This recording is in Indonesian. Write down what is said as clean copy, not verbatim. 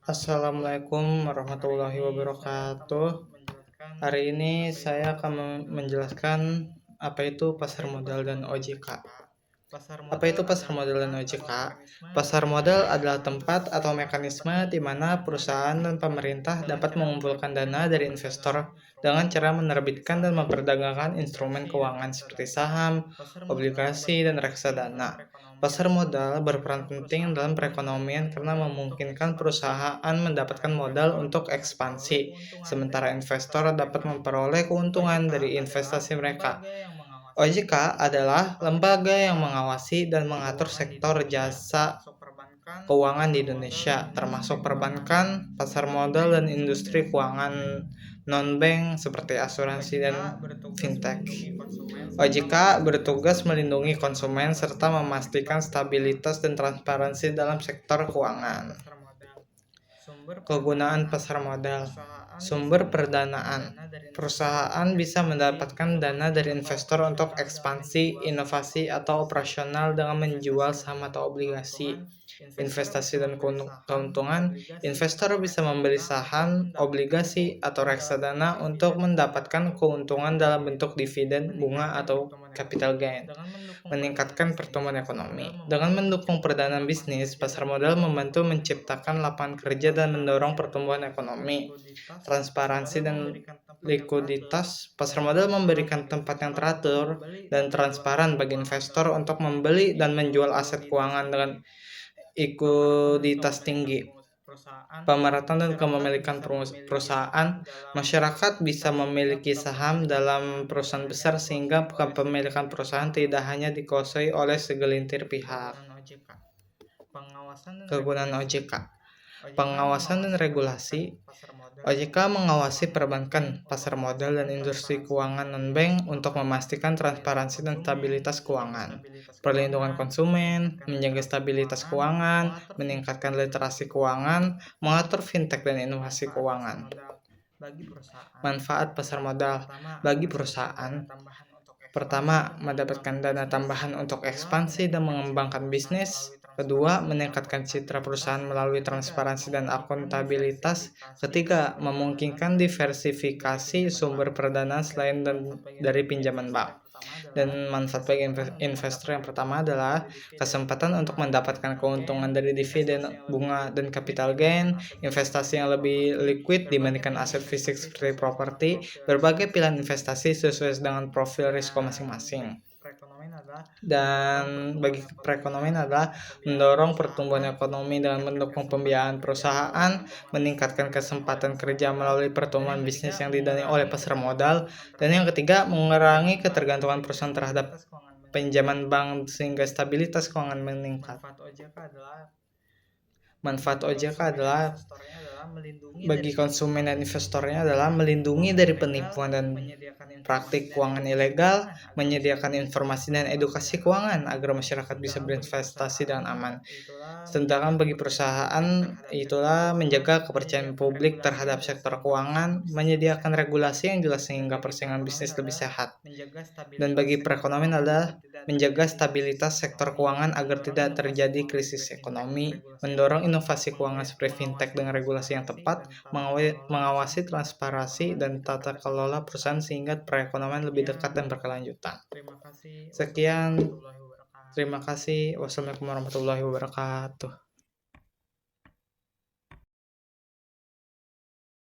Assalamualaikum warahmatullahi wabarakatuh. Hari ini saya akan menjelaskan apa itu pasar modal dan OJK. Apa itu pasar modal dan OJK? Pasar modal adalah tempat atau mekanisme di mana perusahaan dan pemerintah dapat mengumpulkan dana dari investor dengan cara menerbitkan dan memperdagangkan instrumen keuangan seperti saham, obligasi, dan reksadana. Pasar modal berperan penting dalam perekonomian karena memungkinkan perusahaan mendapatkan modal untuk ekspansi, sementara investor dapat memperoleh keuntungan dari investasi mereka. OJK adalah lembaga yang mengawasi dan mengatur sektor jasa keuangan di Indonesia, termasuk perbankan, pasar modal, dan industri keuangan non-bank seperti asuransi dan fintech. OJK bertugas melindungi konsumen serta memastikan stabilitas dan transparansi dalam sektor keuangan. Kegunaan pasar modal. Sumber perdanaan. Perusahaan bisa mendapatkan dana dari investor untuk ekspansi, inovasi, atau operasional dengan menjual saham atau obligasi. Investasi dan keuntungan. Investor bisa membeli saham, obligasi, atau reksadana untuk mendapatkan keuntungan dalam bentuk dividen, bunga, atau capital gain. Meningkatkan pertumbuhan ekonomi. Dengan mendukung perdanaan bisnis, pasar modal membantu menciptakan lapangan kerja dan mendorong pertumbuhan ekonomi. Transparansi dan likuiditas. Pasar modal memberikan tempat yang teratur dan transparan bagi investor untuk membeli dan menjual aset keuangan dengan likuiditas tinggi. Pemerataan dan kepemilikan perusahaan. Masyarakat bisa memiliki saham dalam perusahaan besar sehingga kepemilikan perusahaan tidak hanya dikuasai oleh segelintir pihak. Kegunaan OJK. Pengawasan dan regulasi. OJK mengawasi perbankan, pasar modal, dan industri keuangan non-bank untuk memastikan transparansi dan stabilitas keuangan. Perlindungan konsumen, menjaga stabilitas keuangan, meningkatkan literasi keuangan, mengatur fintech dan inovasi keuangan. Manfaat pasar modal bagi perusahaan. Pertama, mendapatkan dana tambahan untuk ekspansi dan mengembangkan bisnis. Kedua, meningkatkan citra perusahaan melalui transparansi dan akuntabilitas. Ketiga, memungkinkan diversifikasi sumber pendanaan selain dari pinjaman bank. Dan manfaat bagi investor yang pertama adalah kesempatan untuk mendapatkan keuntungan dari dividen, bunga, dan capital gain, investasi yang lebih liquid dibandingkan aset fisik seperti properti, berbagai pilihan investasi sesuai dengan profil risiko masing-masing. Dan bagi perekonomian adalah mendorong pertumbuhan ekonomi dengan mendukung pembiayaan perusahaan, meningkatkan kesempatan kerja melalui pertumbuhan bisnis yang didanai oleh pasar modal, dan yang ketiga, mengurangi ketergantungan perusahaan terhadap pinjaman bank sehingga stabilitas keuangan meningkat. Manfaat OJK adalah bagi konsumen dan investornya adalah melindungi dari penipuan dan praktik keuangan ilegal, menyediakan informasi dan edukasi keuangan agar masyarakat bisa berinvestasi dengan aman. Sedangkan bagi perusahaan itulah menjaga kepercayaan publik terhadap sektor keuangan, menyediakan regulasi yang jelas sehingga persaingan bisnis lebih sehat. Dan bagi perekonomian adalah menjaga stabilitas sektor keuangan agar tidak terjadi krisis ekonomi, mendorong inovasi keuangan seperti fintech dengan regulasi yang tepat, mengawasi transparansi dan tata kelola perusahaan sehingga perekonomian lebih dekat dan berkelanjutan. Sekian, terima kasih. Wassalamualaikum warahmatullahi wabarakatuh.